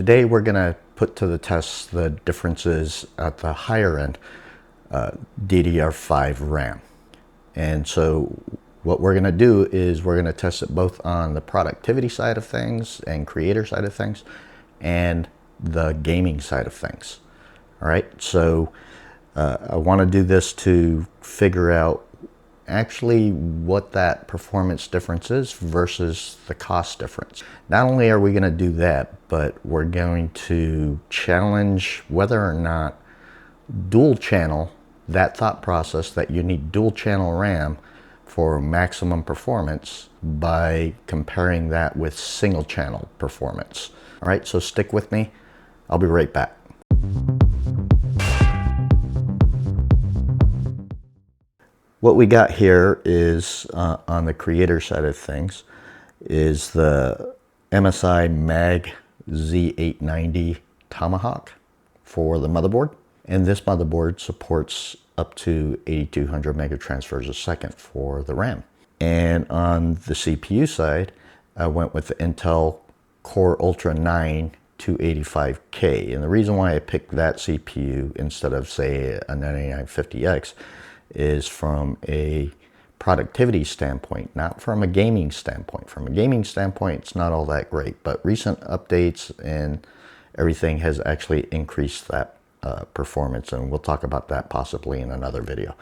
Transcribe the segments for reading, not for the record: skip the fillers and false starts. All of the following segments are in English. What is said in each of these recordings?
Today we're going to put to the test the differences at the higher end DDR5 RAM. And so what we're going to do is we're going to test it both on the productivity side of things and creator side of things and the gaming side of things. All right, so I want to do this to figure out actually what that performance difference is versus the cost difference. Not only are we going to do that, but we're going to challenge whether or not dual channel, that thought process that you need dual channel RAM for maximum performance, by comparing that with single channel performance. All right, so stick with me. I'll be right back. What we got here is, on the creator side of things, is the MSI Mag Z890 Tomahawk for the motherboard. And this motherboard supports up to 8200 megatransfers a second for the RAM. And on the CPU side, I went with the Intel Core Ultra 9 285K. And the reason why I picked that CPU instead of, say, a 9950X is from a productivity standpoint, not from a gaming standpoint. From a gaming standpoint, it's not all that great, but recent updates and everything has actually increased that performance, and we'll talk about that possibly in another video.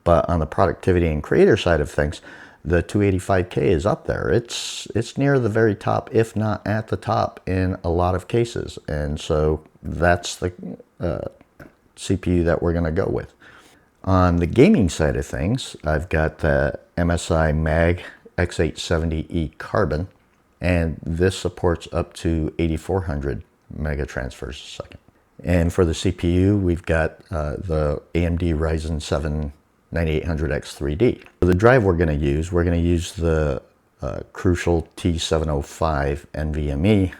But on the productivity and creator side of things, the 285K is up there. It's near the very top, if not at the top in a lot of cases. And so that's the CPU that we're going to go with. On the gaming side of things, I've got the MSI Mag X870E Carbon, and this supports up to 8400 megatransfers a second. And for the CPU, we've got the AMD Ryzen 7 9800X3D. For the drive we're going to use the Crucial T705 NVMe,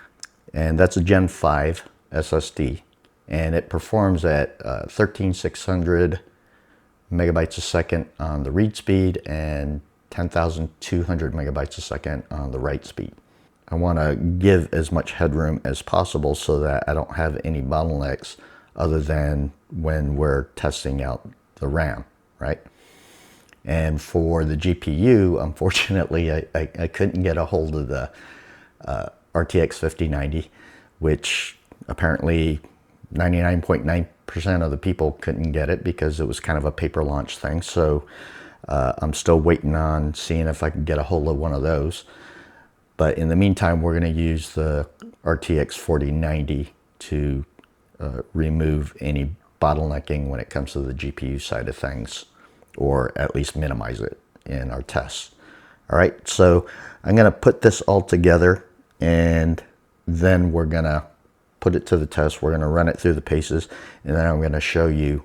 and that's a Gen 5 SSD, and it performs at 13600 megabytes a second on the read speed and 10,200 megabytes a second on the write speed. I want to give as much headroom as possible so that I don't have any bottlenecks other than when we're testing out the RAM, right? And for the GPU, unfortunately, I couldn't get a hold of the RTX 5090, which apparently 99.9% of the people couldn't get it because it was kind of a paper launch thing. So I'm still waiting on seeing if I can get a hold of one of those. But in the meantime, we're going to use the RTX 4090 to remove any bottlenecking when it comes to the GPU side of things, or at least minimize it in our tests. All right, so I'm going to put this all together, and then we're going to put it to the test. We're going to run it through the paces, and then I'm going to show you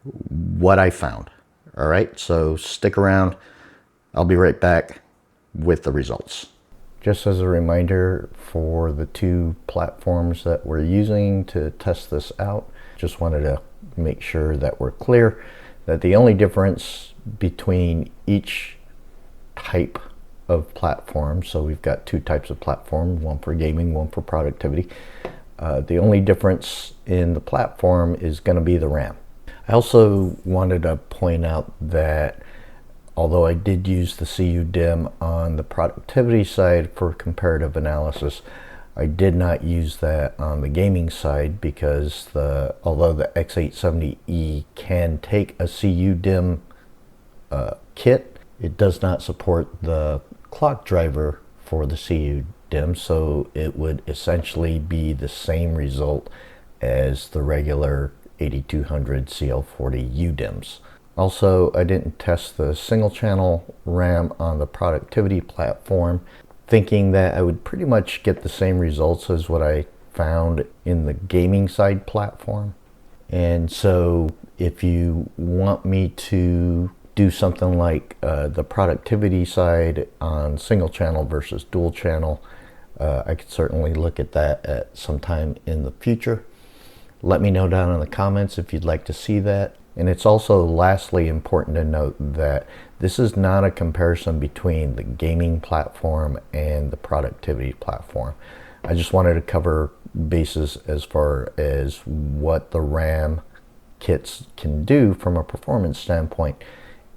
what I found. All right, so stick around. I'll be right back with the results. Just as a reminder, for the two platforms that we're using to test this out, just wanted to make sure that we're clear that the only difference between each type of platform, so we've got two types of platform, one for gaming, one for productivity. The only difference in the platform is going to be the RAM. I also wanted to point out that although I did use the UDIMM on the productivity side for comparative analysis, I did not use that on the gaming side because although the X870E can take a UDIMM kit, it does not support the clock driver for the UDIMM, so it would essentially be the same result as the regular 8200 CL40 UDIMMs. Also, I didn't test the single channel RAM on the productivity platform, thinking that I would pretty much get the same results as what I found in the gaming side platform. And so if you want me to do something like the productivity side on single channel versus dual channel, I could certainly look at that at some time in the future. Let me know down in the comments if you'd like to see that. And it's also lastly important to note that this is not a comparison between the gaming platform and the productivity platform. I just wanted to cover basis as far as what the RAM kits can do from a performance standpoint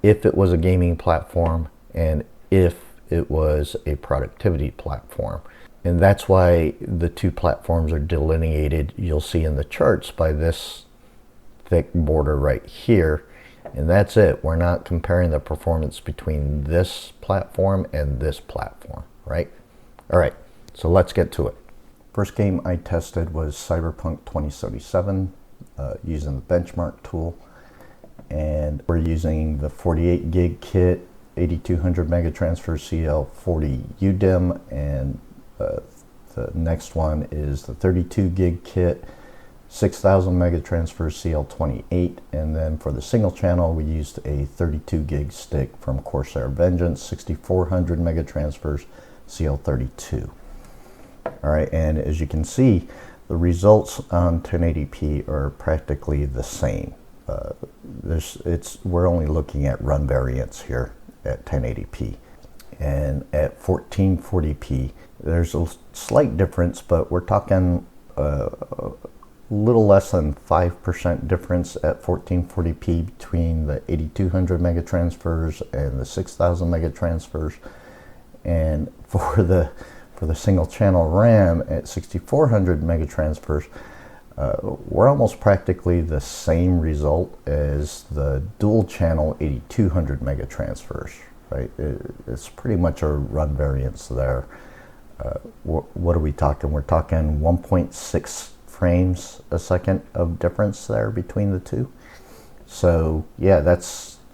if it was a gaming platform and if it was a productivity platform. And that's why the two platforms are delineated, you'll see in the charts, by this thick border right here. And that's it. We're not comparing the performance between this platform and this platform, right? All right, so let's get to it. First game I tested was Cyberpunk 2077 using the benchmark tool. And we're using the 48 gig kit, 8200 mega transfer CL40 UDIMM, and the next one is the 32 gig kit, 6000 mega transfer CL28, and then for the single channel we used a 32 gig stick from Corsair Vengeance, 6400 mega transfers CL32. All right, and as you can see, the results on 1080p are practically the same. We're only looking at run variance here at 1080p, and at 1440p there's a slight difference, but we're talking a little less than 5% difference at 1440p between the 8200 mega transfers and the 6000 mega transfers. And for the single channel RAM at 6400 mega transfers, we're almost practically the same result as the dual channel 8200 mega transfers, right? It's pretty much a run variance there. What are we talking? We're talking 1.6 frames a second of difference there between the two. So yeah,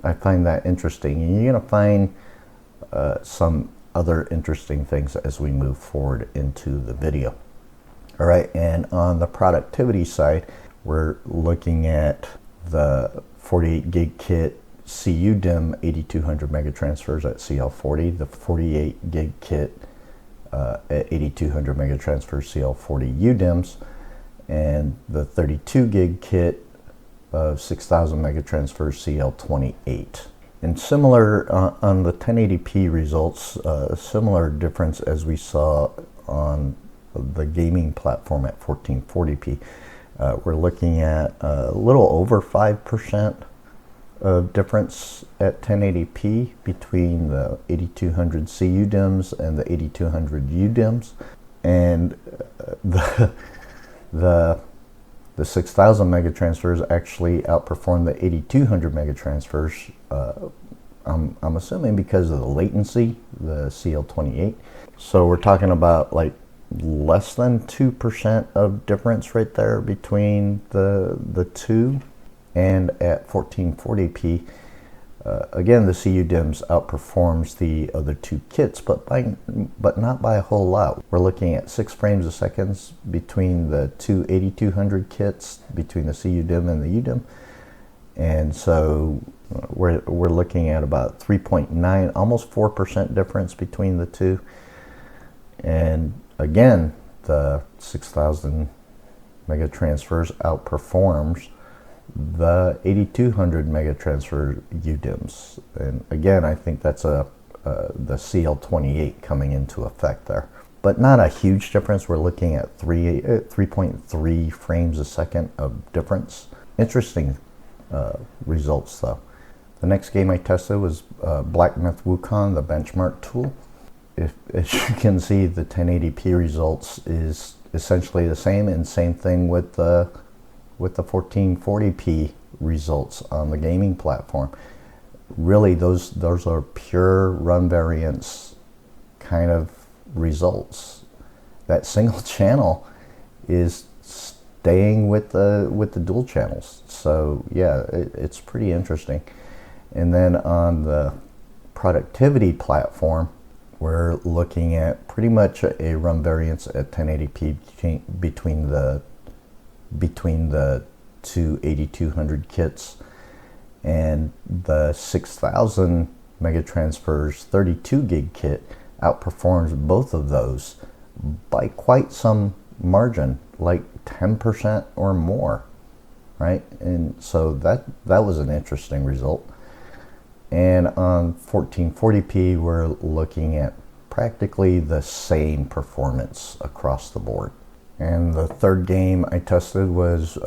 I find that interesting, and you're gonna find some other interesting things as we move forward into the video. All right, and on the productivity side, we're looking at the 48 gig kit CUDIMM 8200 mega transfers at CL40, the 48 gig kit at 8200 mega transfers CL40 UDIMMs, and the 32 gig kit of 6000 mega transfers CL28. And similar on the 1080p results, similar difference as we saw on the gaming platform at 1440p. We're looking at a little over 5% of difference at 1080p between the 8200 CUDIMMs and the 8200 UDIMMs, and the 6000 mega transfers actually outperformed the 8200 mega transfers. I'm assuming because of the latency, the CL28. So we're talking about like less than 2% of difference right there between the two. And at 1440p, again, the CUDIMMs outperforms the other two kits, but not by a whole lot. We're looking at 6 frames a second between the two 8200 kits, between the CUDIMM and the UDIMM. And so we're looking at about 3.9, almost 4% difference between the two. And again, the 6000 mega transfers outperforms the 8200 mega transfer UDIMMs. And again, I think that's the CL28 coming into effect there. But not a huge difference. We're looking at 3.3 frames a second of difference. Interesting results though. The next game I tested was Black Myth Wukong, the benchmark tool. As you can see, the 1080p results is essentially the same, and same thing with the 1440p results on the gaming platform. Really, those are pure run variance kind of results. That single channel is staying with the dual channels. So yeah, it's pretty interesting. And then on the productivity platform, we're looking at pretty much a run variance at 1080p between the two 8200 kits, and the 6000 mega transfers 32 gig kit outperforms both of those by quite some margin, like 10% or more, right? And so that was an interesting result. And on 1440p, we're looking at practically the same performance across the board. And the third game I tested was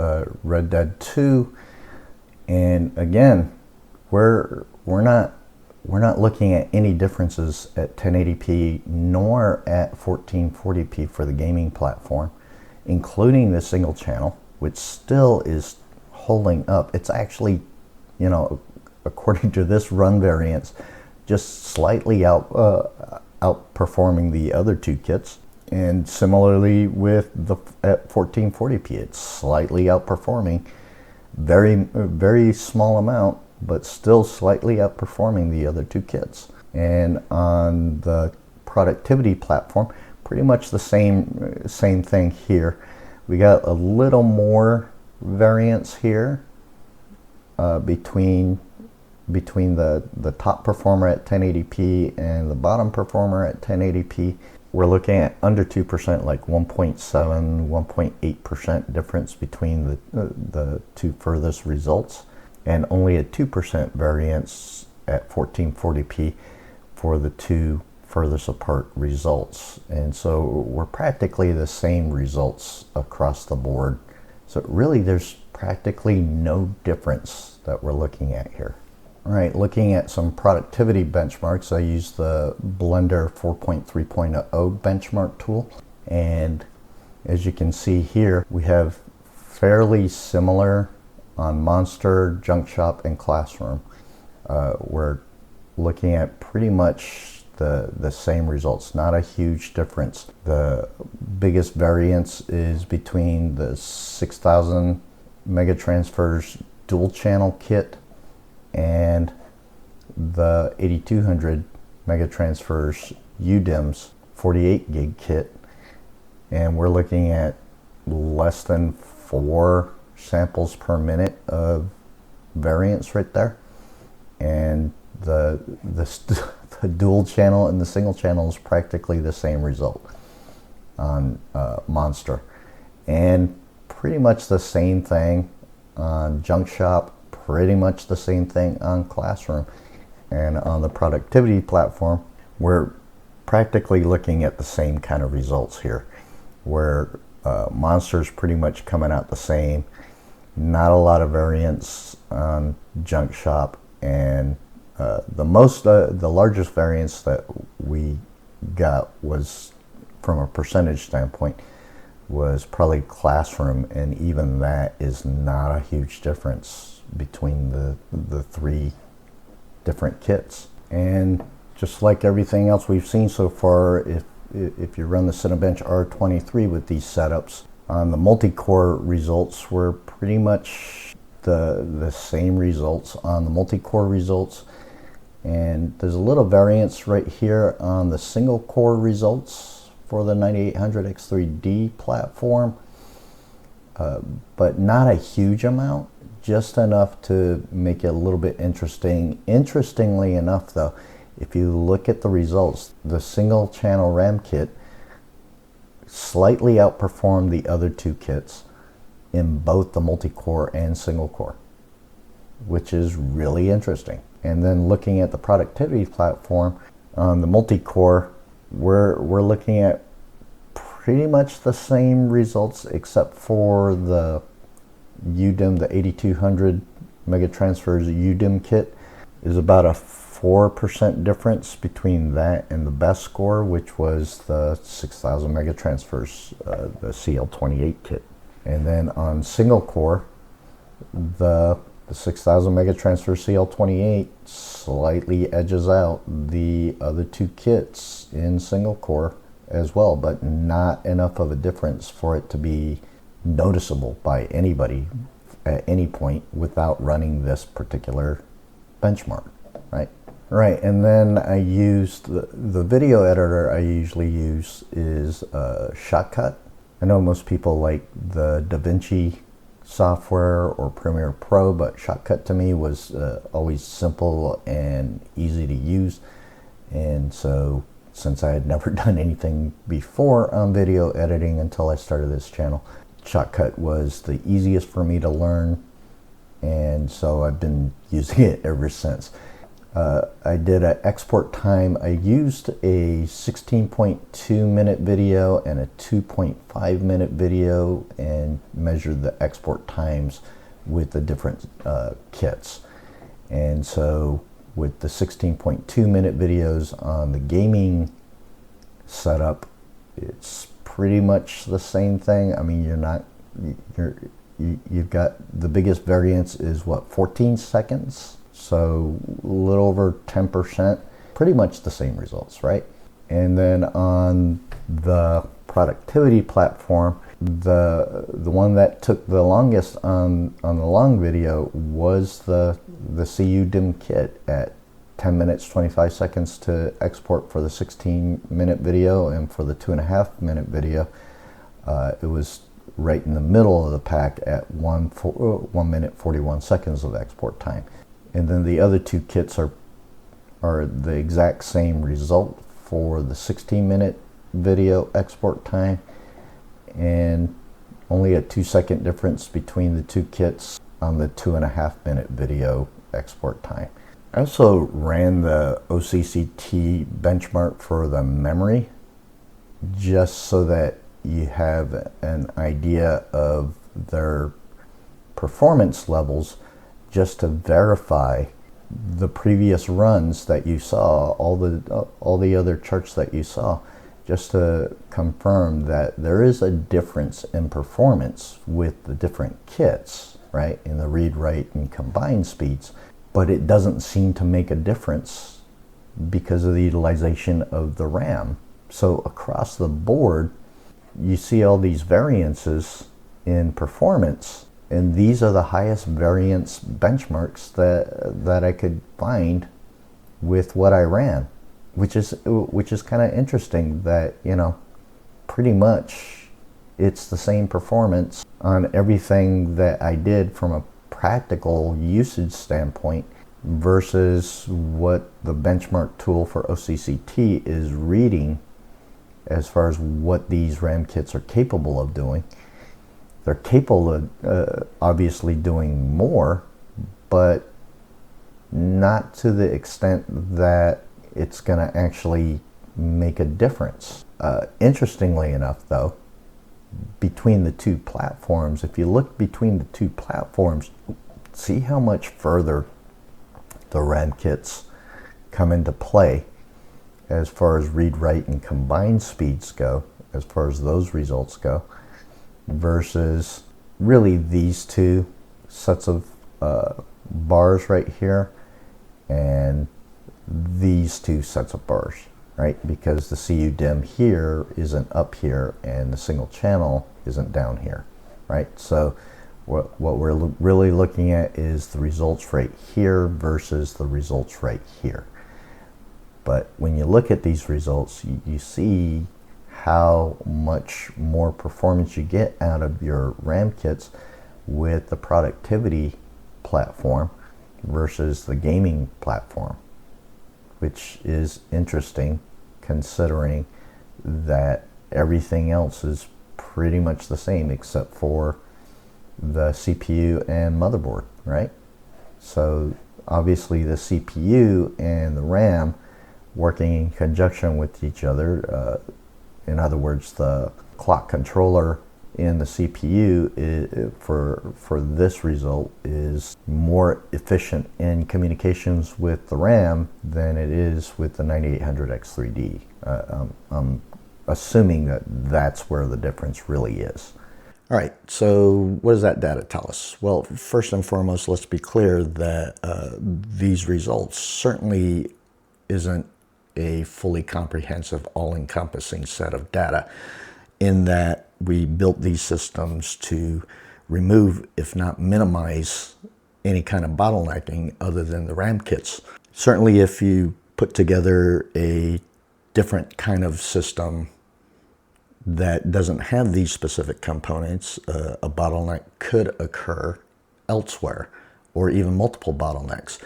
Red Dead 2. And again, we're not looking at any differences at 1080p nor at 1440p for the gaming platform, including the single channel, which still is holding up. It's actually, you know, according to this run variance, just slightly outperforming the other two kits. And similarly with the at 1440p, it's slightly outperforming, very small amount, but still slightly outperforming the other two kits. And on the productivity platform, pretty much the same thing here. We got a little more variance here between the top performer at 1080p and the bottom performer at 1080p. We're looking at under 2%, like 1.7, 1.8% difference between the two furthest results, and only a 2% variance at 1440p for the two furthest apart results. And so we're practically the same results across the board. So really there's practically no difference that we're looking at here. All right, looking at some productivity benchmarks, I used the Blender 4.3.0 benchmark tool. And as you can see here, we have fairly similar on Monster, Junk Shop, and Classroom. We're looking at pretty much the same results, not a huge difference. The biggest variance is between the 6000 Megatransfers dual channel kit and the 8200 Megatransfers UDIMM's 48 gig kit, and we're looking at less than 4 samples per minute of variance right there. And the dual channel and the single channel is practically the same result on Monster, and pretty much the same thing on Junk Shop, pretty much the same thing on Classroom. And on the productivity platform, we're practically looking at the same kind of results here, where Monster's pretty much coming out the same, not a lot of variance on Junk Shop, and the largest variance that we got was, from a percentage standpoint, was probably Classroom, and even that is not a huge difference between the three different kits. And just like everything else we've seen so far, if you run the Cinebench R23 with these setups, on the multi-core results were pretty much the same results on the multi-core results. And there's a little variance right here on the single core results for the 9800 X3D platform, but not a huge amount, just enough to make it a little bit interesting. Interestingly enough though, if you look at the results, the single channel RAM kit slightly outperformed the other two kits in both the multi-core and single core, which is really interesting. And then looking at the productivity platform, on the multi-core, we're looking at pretty much the same results, except for the UDIMM, the 8200 Megatransfers UDIMM kit is about a 4% difference between that and the best score, which was the 6000 Megatransfers, the CL28 kit. And then on single core, the 6000 Megatransfer CL28 slightly edges out the other two kits in single core as well, but not enough of a difference for it to be noticeable by anybody at any point without running this particular benchmark, right? Right, and then I used the video editor I usually use is Shotcut. I know most people like the DaVinci software or Premiere Pro, but Shotcut to me was always simple and easy to use. And so, since I had never done anything before on video editing until I started this channel, Shotcut was the easiest for me to learn, and so I've been using it ever since. I did an export time. I used a 16.2 minute video and a 2.5 minute video and measured the export times with the different kits. And so with the 16.2 minute videos on the gaming setup, it's pretty much the same thing. I mean, you've got the biggest variance is what, 14 seconds? So a little over 10%, pretty much the same results, right? And then on the productivity platform, the one that took the longest on the long video was the UDIMM kit at 10 minutes 25 seconds to export for the 16-minute video, and for the 2.5-minute video it was right in the middle of the pack at 1 minute 41 seconds of export time. And then the other two kits are the exact same result for the 16-minute video export time, and only a 2-second difference between the two kits on the 2.5-minute video export time. I also ran the OCCT benchmark for the memory just so that you have an idea of their performance levels, just to verify the previous runs that you saw, all the other charts that you saw, just to confirm that there is a difference in performance with the different kits, right, in the read, write, and combine speeds, but it doesn't seem to make a difference because of the utilization of the RAM. So across the board, you see all these variances in performance, and these are the highest variance benchmarks that I could find with what I ran, which is kind of interesting that, you know, pretty much it's the same performance on everything that I did from a practical usage standpoint versus what the benchmark tool for OCCT is reading as far as what these RAM kits are capable of doing. They're capable of obviously doing more, but not to the extent that it's going to actually make a difference. Interestingly enough, though, between the two platforms, if you look between the two platforms, see how much further the RAM kits come into play as far as read, write, and combine speeds go, as far as those results go, versus really these two sets of bars right here and these two sets of bars, right? Because the CUDIMM here isn't up here and the single channel isn't down here, right? So what we're really looking at is the results right here versus the results right here. But when you look at these results, you see how much more performance you get out of your RAM kits with the productivity platform versus the gaming platform, which is interesting considering that everything else is pretty much the same except for the CPU and motherboard, right? So obviously the CPU and the RAM working in conjunction with each other, in other words, the clock controller in the CPU for this result is more efficient in communications with the RAM than it is with the 9800X3D. I'm assuming that that's where the difference really is. All right, so what does that data tell us? Well, first and foremost, let's be clear that these results certainly isn't a fully comprehensive, all-encompassing set of data, in that we built these systems to remove, if not minimize, any kind of bottlenecking other than the RAM kits. Certainly if you put together a different kind of system that doesn't have these specific components, a bottleneck could occur elsewhere, or even multiple bottlenecks.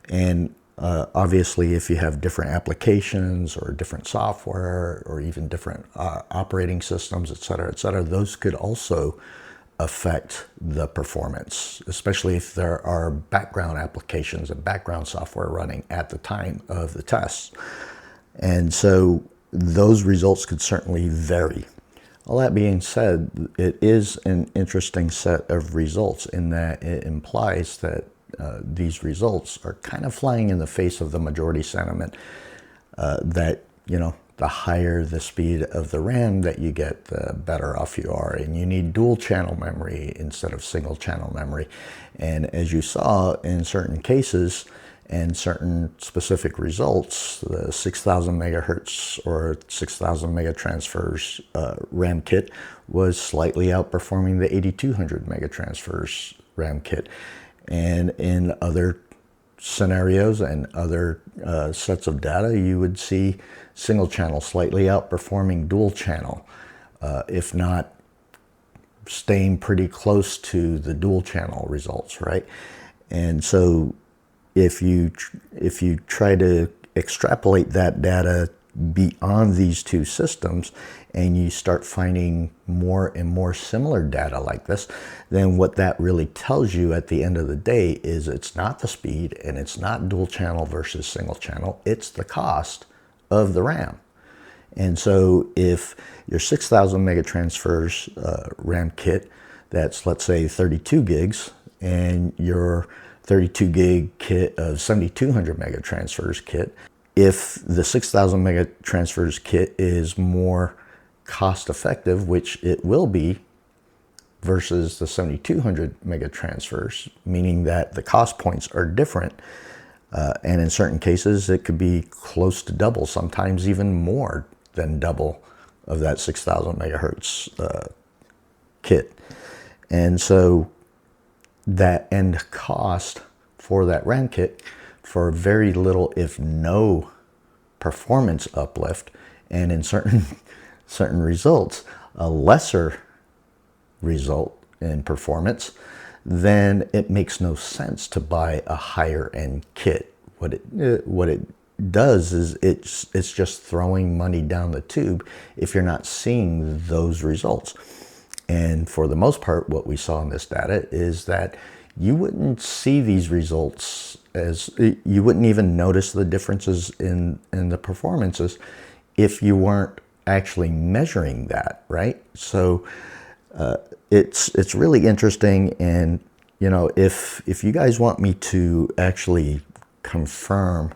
And obviously, if you have different applications or different software or even different operating systems, et cetera, those could also affect the performance, especially if there are background applications and background software running at the time of the tests. And so those results could certainly vary. All that being said, it is an interesting set of results in that it implies that these results are kind of flying in the face of the majority sentiment that, you know, the higher the speed of the RAM that you get, the better off you are. And you need dual channel memory instead of single channel memory. And as you saw in certain cases and certain specific results, the 6000 megahertz or 6000 megatransfers RAM kit was slightly outperforming the 8200 megatransfers RAM kit. And in other scenarios and other sets of data, you would see single channel slightly outperforming dual channel, if not staying pretty close to the dual channel results, right? And so if you try to extrapolate that data beyond these two systems and you start finding more and more similar data like this, then what that really tells you at the end of the day is it's not the speed and it's not dual channel versus single channel, it's the cost of the RAM. And so if your 6000 megatransfers RAM kit, that's let's say 32 gigs, and your 32 gig kit of 7200 megatransfers kit, if the 6000 megatransfers kit is more cost effective, which it will be, versus the 7200 megatransfers, meaning that the cost points are different. And in certain cases, it could be close to double, sometimes even more than double of that 6000 megahertz kit. And so that end cost for that RAM kit, for very little, if no, performance uplift, and in certain results, a lesser result in performance, then it makes no sense to buy a higher end kit. What it does is it's just throwing money down the tube if you're not seeing those results. And for the most part, what we saw in this data is that you wouldn't see these results, as you wouldn't even notice the differences in the performances if you weren't actually measuring that, right? So it's really interesting. And you know, if you guys want me to actually confirm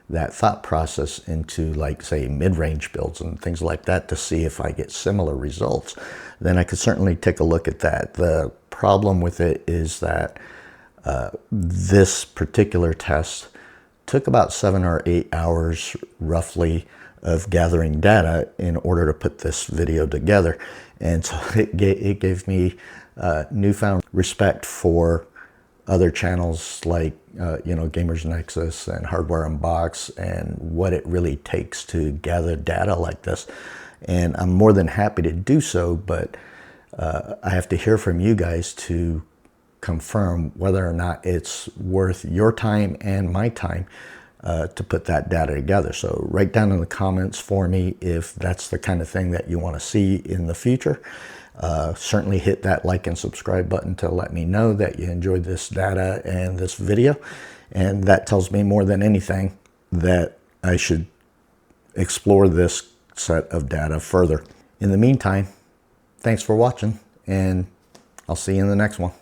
that thought process into, like, say, mid-range builds and things like that to see if I get similar results, then I could certainly take a look at that. The problem with it is that this particular test took about 7 or 8 hours roughly of gathering data in order to put this video together. And so it gave me newfound respect for other channels like you know, Gamers Nexus and Hardware Unbox, and what it really takes to gather data like this. And I'm more than happy to do so, but I have to hear from you guys to confirm whether or not it's worth your time and my time to put that data together. So write down in the comments for me if that's the kind of thing that you want to see in the future. Certainly hit that like and subscribe button to let me know that you enjoyed this data and this video. And that tells me more than anything that I should explore this set of data further. In the meantime, thanks for watching, and I'll see you in the next one.